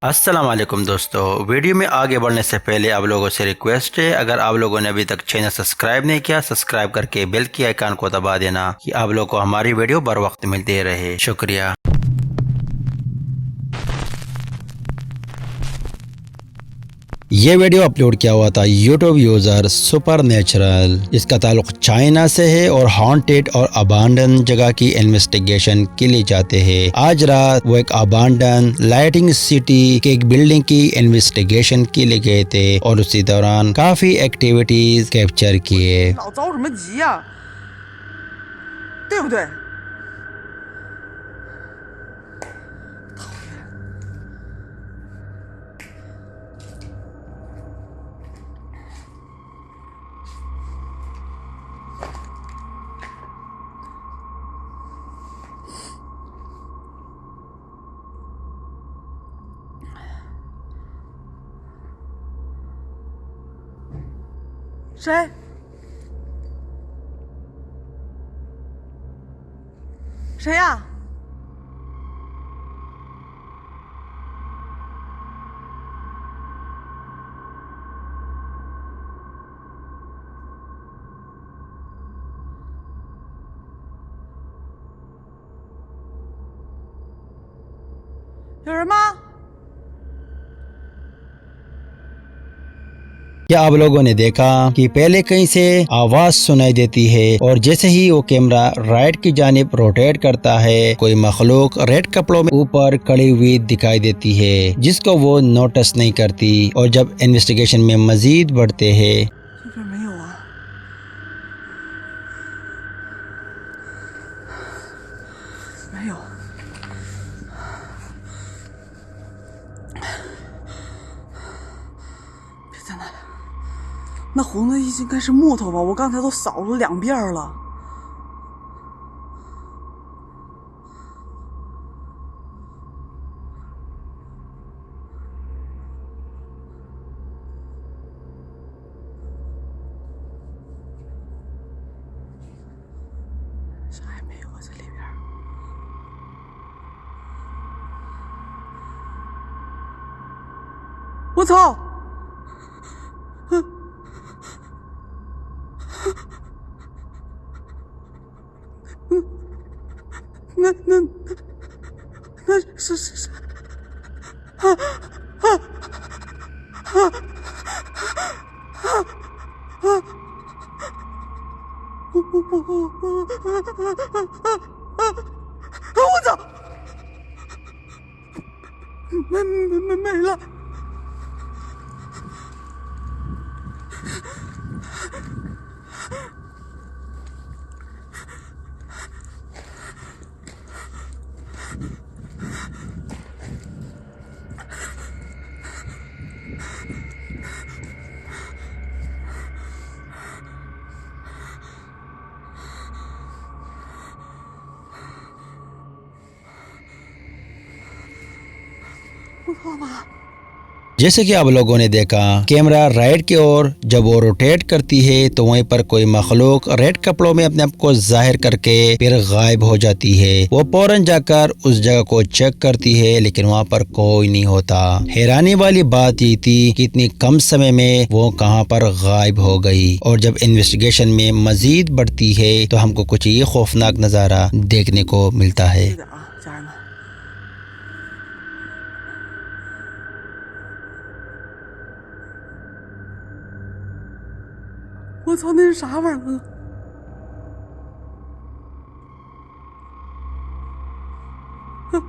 अस्सलाम वालेकुम दोस्तों। वीडियो में आगे बढ़ने से पहले आप लोगों से रिक्वेस्ट है, अगर आप लोगों ने अभी तक चैनल सब्सक्राइब नहीं किया, सब्सक्राइब करके बेल की आइकन को दबा देना कि आप लोगों को हमारी वीडियो बर वक्त मिलती रहे। शुक्रिया। ये वीडियो अपलोड किया हुआ था यूट्यूब यूज़र सुपर नेचुरल। इसका ताल्लुक चाइना से है और हॉन्टेड और अबांडन जगह की इन्वेस्टिगेशन के लिए जाते हैं। आज रात वो एक अबांडन लाइटिंग सिटी के एक बिल्डिंग की इन्वेस्टिगेशन के लिए गए थे और उसी दौरान काफी एक्टिविटीज कैप्चर किए। 老着什么急呀、对不对？谁？谁呀？有人吗？ क्या आप लोगों ने देखा कि पहले कहीं से आवाज सुनाई देती है और जैसे ही वो कैमरा राइट की जानिब रोटेट करता है, कोई मखलूक रेड कपड़ों में ऊपर खड़ी हुई दिखाई देती है, जिसको वो नोटिस नहीं करती। और जब इन्वेस्टिगेशन में मजीद बढ़ते हैं 这边没有啊，没有。别在那里，那红的应该是木头吧？我刚才都扫了2遍了。啥也没有啊，在里边。我操！那是啊啊啊啊！我操！没了！我操妈！ जैसे कि आप लोगों ने देखा, कैमरा राइट की ओर जब वो रोटेट करती है तो वहीं पर कोई मखलूक रेड कपड़ों में अपने आप को जाहिर करके फिर गायब हो जाती है। वो फौरन जाकर उस जगह को चेक करती है, लेकिन वहाँ पर कोई नहीं होता। हैरानी वाली बात ये थी कि इतनी कम समय में वो कहाँ पर गायब हो गई। और जब इन्वेस्टिगेशन में मजीद बढ़ती है तो हमको कुछ ये खौफनाक नज़ारा देखने को मिलता है। 对的啊，家人们。我操，那是啥玩意儿啊？我操！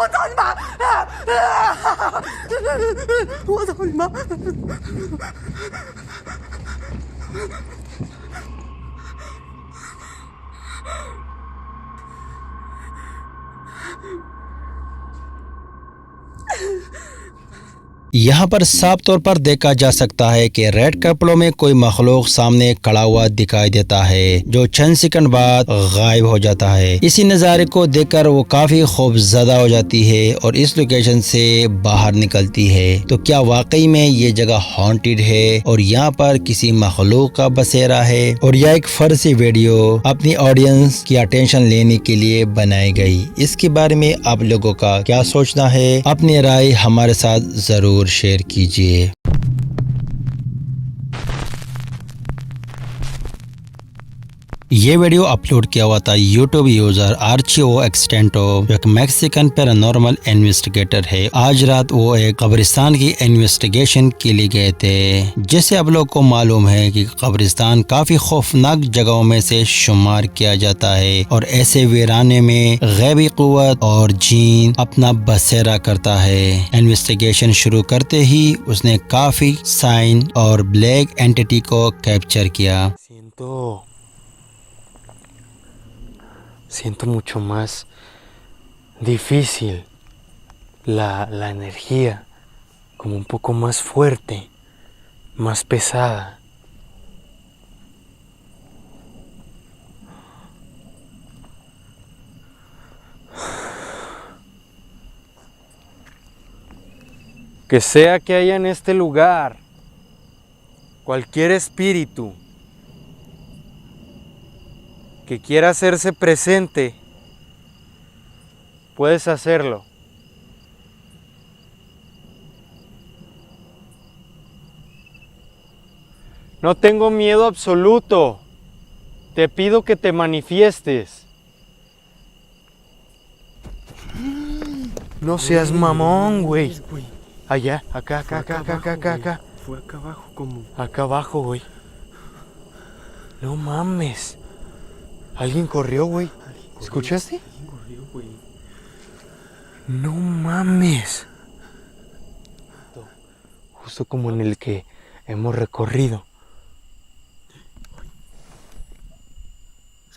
我操你妈！我操你妈！ यहाँ पर साफ तौर पर देखा जा सकता है कि रेड कपड़ों में कोई मखलूक सामने खड़ा हुआ दिखाई देता है जो चंद सेकंड बाद गायब हो जाता है। इसी नज़ारे को देखकर वो काफी खौफजदा हो जाती है और इस लोकेशन से बाहर निकलती है। तो क्या वाकई में ये जगह हॉन्टेड है और यहाँ पर किसी मखलूक का बसेरा है और यह एक फर्जी वीडियो अपनी ऑडियंस की अटेंशन लेने के लिए बनाई गई? इसके बारे में आप लोगों का क्या सोचना है? अपनी राय हमारे साथ जरूर शेयर कीजिए। ये वीडियो अपलोड किया हुआ था यूट्यूब यूजर आर्चियो एक्सटेंटो, जो एक मैक्सिकन पैरानॉर्मल इन्वेस्टिगेटर है। आज रात वो एक कब्रिस्तान की इन्वेस्टिगेशन के लिए गए थे। जैसे आप लोग को मालूम है कि कब्रिस्तान काफी खौफनाक जगहों में से शुमार किया जाता है और ऐसे वीराने में गैबी कुव्वत और जीन अपना बसेरा करता है। इन्वेस्टिगेशन शुरू करते ही उसने काफी साइन और ब्लैक एंटिटी को कैप्चर किया। Siento mucho más difícil la energía, como un poco más fuerte, más pesada. Que sea que haya en este lugar cualquier espíritu que quiera hacerse presente, puedes hacerlo. No tengo miedo absoluto. Te pido que te manifiestes. No seas mamón, güey. Allá, acá. Fue acá abajo como... Acá abajo, güey. No mames. Alguien corrió, güey. ¿Escuchaste? Alguien corrió, güey. No mames. Justo como en el que hemos recorrido.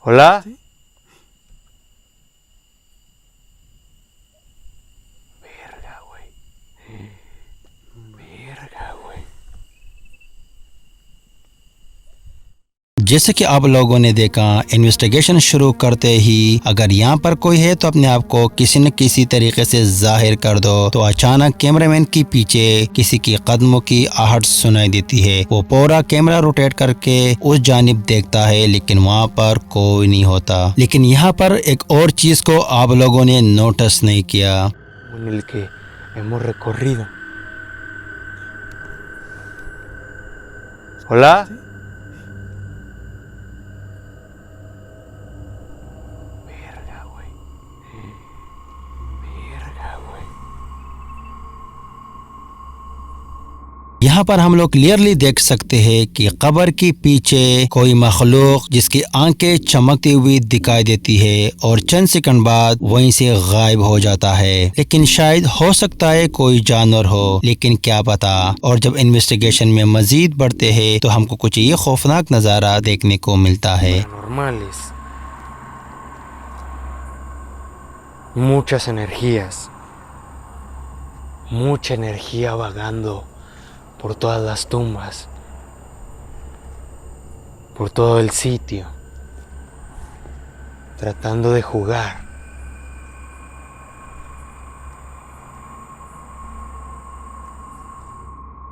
¿Hola? ¿Sí? Verga, güey. Verga, güey. जैसे कि आप लोगों ने देखा, investigation शुरू करते ही अगर यहाँ पर कोई है तो अपने आप को किसी न किसी तरीके से जाहिर कर दो। तो अचानक कैमरामैन के पीछे किसी की कदमों की आहट सुनाई देती है। वो पूरा कैमरा रोटेट करके उस जानिब देखता है लेकिन वहाँ पर कोई नहीं होता। लेकिन यहाँ पर एक और चीज को आप लोगों ने नोटिस नहीं किया। En el que hemos recorrido. ¿Hola? Verga, güey. Verga, güey. यहाँ पर हम लोग क्लियरली देख सकते हैं कि कब्र के पीछे कोई मखलूक जिसकी आंखें चमकती हुई दिखाई देती है और चंद सेकंड बाद वहीं से गायब हो जाता है। लेकिन शायद हो सकता है कोई जानवर हो, लेकिन क्या पता। और जब इन्वेस्टिगेशन में मजीद बढ़ते हैं तो हमको कुछ ये खौफनाक नज़ारा देखने को मिलता है। Paranormales. Muchas energías. Mucha energía vagando por todas las tumbas, por todo el sitio, tratando de jugar.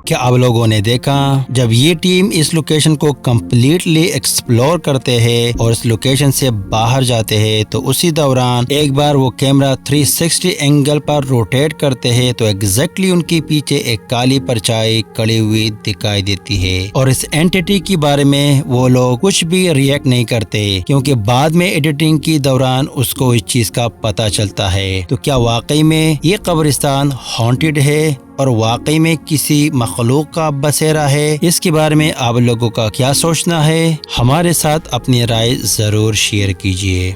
क्या आप लोगों ने देखा, जब ये टीम इस लोकेशन को कम्प्लीटली एक्सप्लोर करते हैं और इस लोकेशन से बाहर जाते हैं तो उसी दौरान एक बार वो कैमरा 360 एंगल पर रोटेट करते हैं तो एग्जैक्टली उनके पीछे एक काली परछाई खड़ी हुई दिखाई देती है। और इस एंटिटी के बारे में वो लोग कुछ भी रिएक्ट नहीं करते क्योंकि बाद में एडिटिंग के दौरान उसको इस चीज का पता चलता है। तो क्या वाकई में ये कब्रिस्तान हॉन्टेड है और वाकई में किसी मखलूक का बसेरा है? इसके बारे में आप लोगों का क्या सोचना है? हमारे साथ अपनी राय जरूर शेयर कीजिए।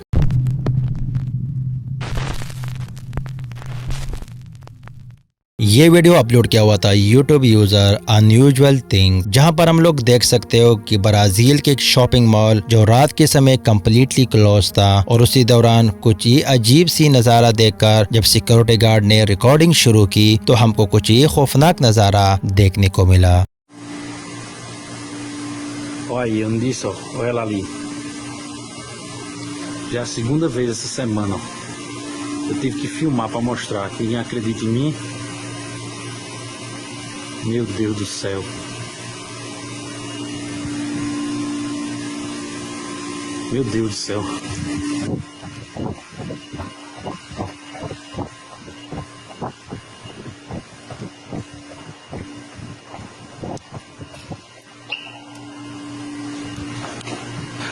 ये वीडियो अपलोड किया हुआ था यूट्यूब यूजर अनयूजुअल थिंग, जहां पर हम लोग देख सकते हो कि ब्राजील के एक शॉपिंग मॉल जो रात के समय कम्प्लीटली क्लोज था और उसी दौरान कुछ ये अजीब सी नजारा देखकर जब सिक्योरिटी गार्ड ने रिकॉर्डिंग शुरू की तो हमको कुछ ये खौफनाक नजारा देखने को मिला। Olha aí, eu não disse, ó. Olha ela ali. Já é a segunda vez essa semana, ó. Eu tive que filmar para mostrar que ninguém acredita em mim. Meu Deus do céu. Meu Deus do céu.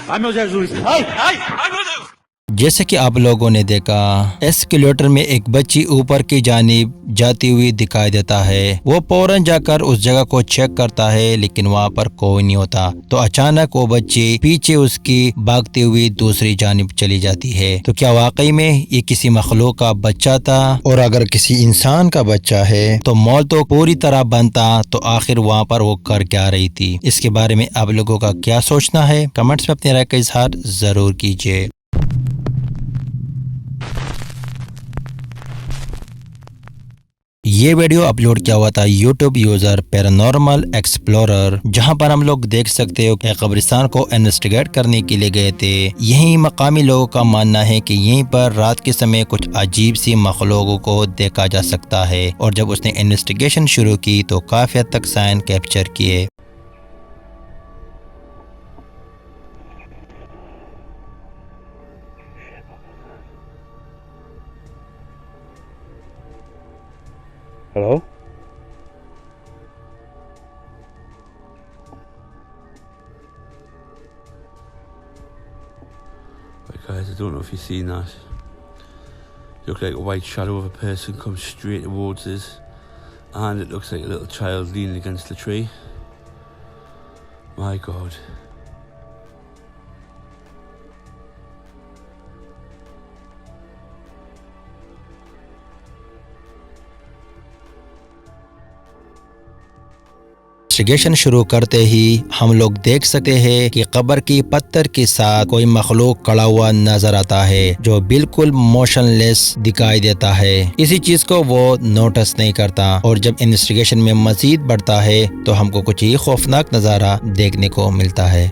Ai, meu Jesus! Ai, ai, ai, meu Deus! जैसे कि आप लोगों ने देखा, escalator में एक बच्ची ऊपर की जानिब जाती हुई दिखाई देता है। वो फौरन जाकर उस जगह को चेक करता है, लेकिन वहाँ पर कोई नहीं होता। तो अचानक वो बच्ची पीछे उसकी भागती हुई दूसरी जानिब चली जाती है। तो क्या वाकई में ये किसी मखलूक का बच्चा था? और अगर किसी इंसान का बच्चा है तो मॉल तो पूरी तरह बंद था, तो आखिर वहाँ पर वो कर क्या रही थी? इसके बारे में आप लोगों का क्या सोचना है? कमेंट्स में अपनी राय का इजहार जरूर कीजिए। ये वीडियो अपलोड किया हुआ था यूट्यूब यूजर पैरानॉर्मल एक्सप्लोरर, जहां पर हम लोग देख सकते हो कि कब्रिस्तान को इन्वेस्टिगेट करने के लिए गए थे। यहीं मकामी लोगों का मानना है कि यहीं पर रात के समय कुछ अजीब सी मखलूकों को देखा जा सकता है, और जब उसने इन्वेस्टिगेशन शुरू की तो काफी हद तक साइन कैप्चर किए। Hello? Right guys, I don't know if you've seen that. Looked like a white shadow of a person comes straight towards us, and it looks like a little child leaning against the tree. My God. Investigation शुरू करते ही हम लोग देख सकते हैं कि कब्र की पत्थर के साथ कोई मखलूक खड़ा हुआ नजर आता है, जो बिल्कुल मोशनलेस दिखाई देता है। इसी चीज को वो नोटिस नहीं करता, और जब इन्वेस्टिगेशन में मजीद बढ़ता है तो हमको कुछ ही खौफनाक नजारा देखने को मिलता है।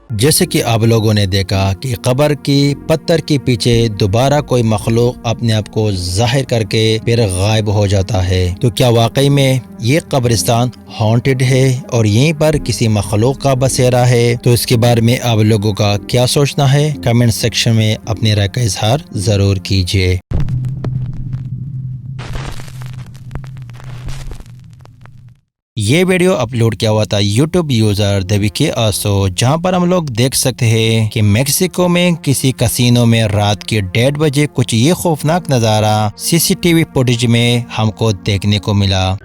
जैसे कि आप लोगों ने देखा कि कब्र की पत्थर के पीछे दोबारा कोई मखलूक अपने आप को जाहिर करके फिर गायब हो जाता है। तो क्या वाकई में ये कब्रिस्तान हॉन्टेड है और यहीं पर किसी मखलूक का बसेरा है? तो इसके बारे में आप लोगों का क्या सोचना है? कमेंट सेक्शन में अपनी राय का इजहार जरूर कीजिए। ये वीडियो अपलोड किया हुआ था यूट्यूब यूजर देविके आसो, जहां पर हम लोग देख सकते हैं कि मेक्सिको में किसी कसीनो में रात के 1:30 बजे कुछ ये खौफनाक नज़ारा सीसीटीवी फुटेज में हमको देखने को मिला।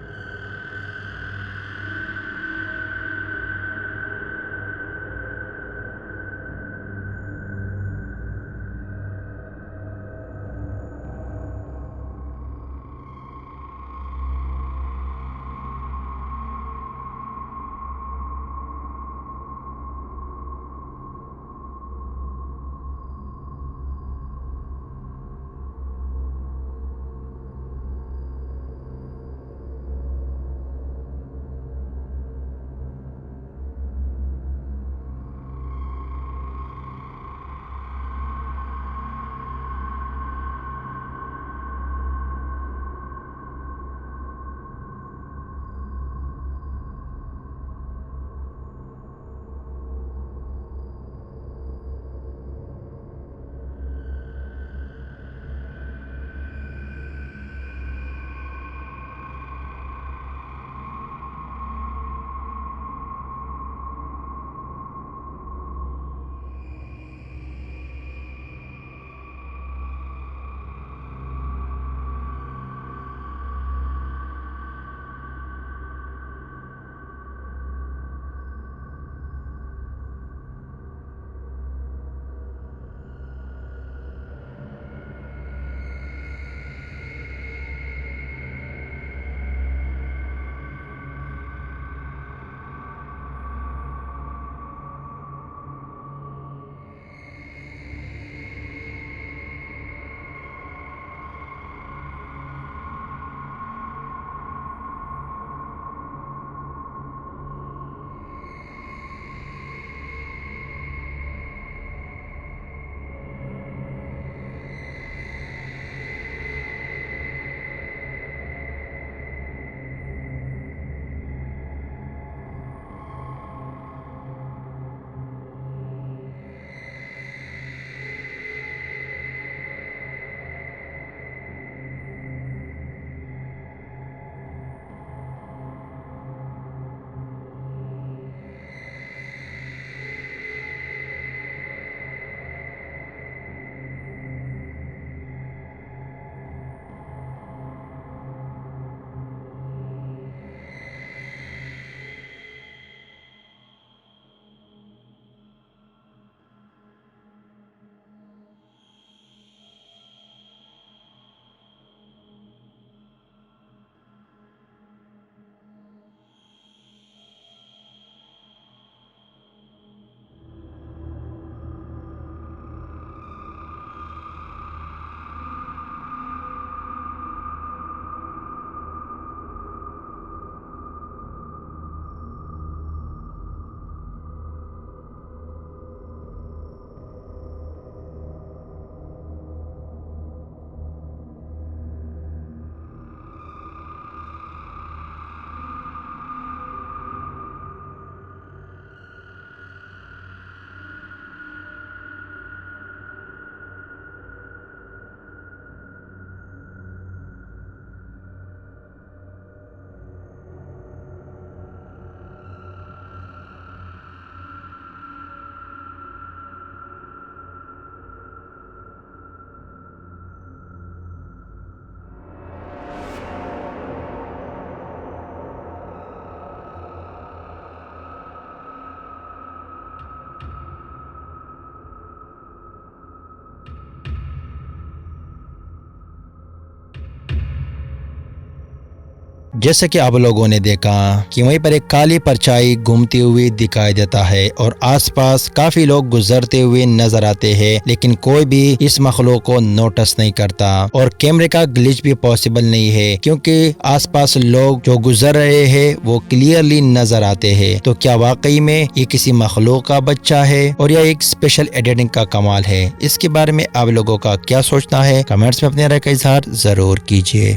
जैसे कि आप लोगों ने देखा कि वहीं पर एक काली परछाई घूमती हुई दिखाई देता है और आसपास काफी लोग गुजरते हुए नजर आते हैं, लेकिन कोई भी इस मखलूक को नोटिस नहीं करता और कैमरे का ग्लिच भी पॉसिबल नहीं है क्योंकि आसपास लोग जो गुजर रहे हैं वो क्लियरली नजर आते हैं। तो क्या वाकई में ये किसी मखलूक का बच्चा है और या एक स्पेशल एडिटिंग का कमाल है? इसके बारे में आप लोगों का क्या सोचना है? कमेंट्स में अपने राय का इजहार जरूर कीजिए।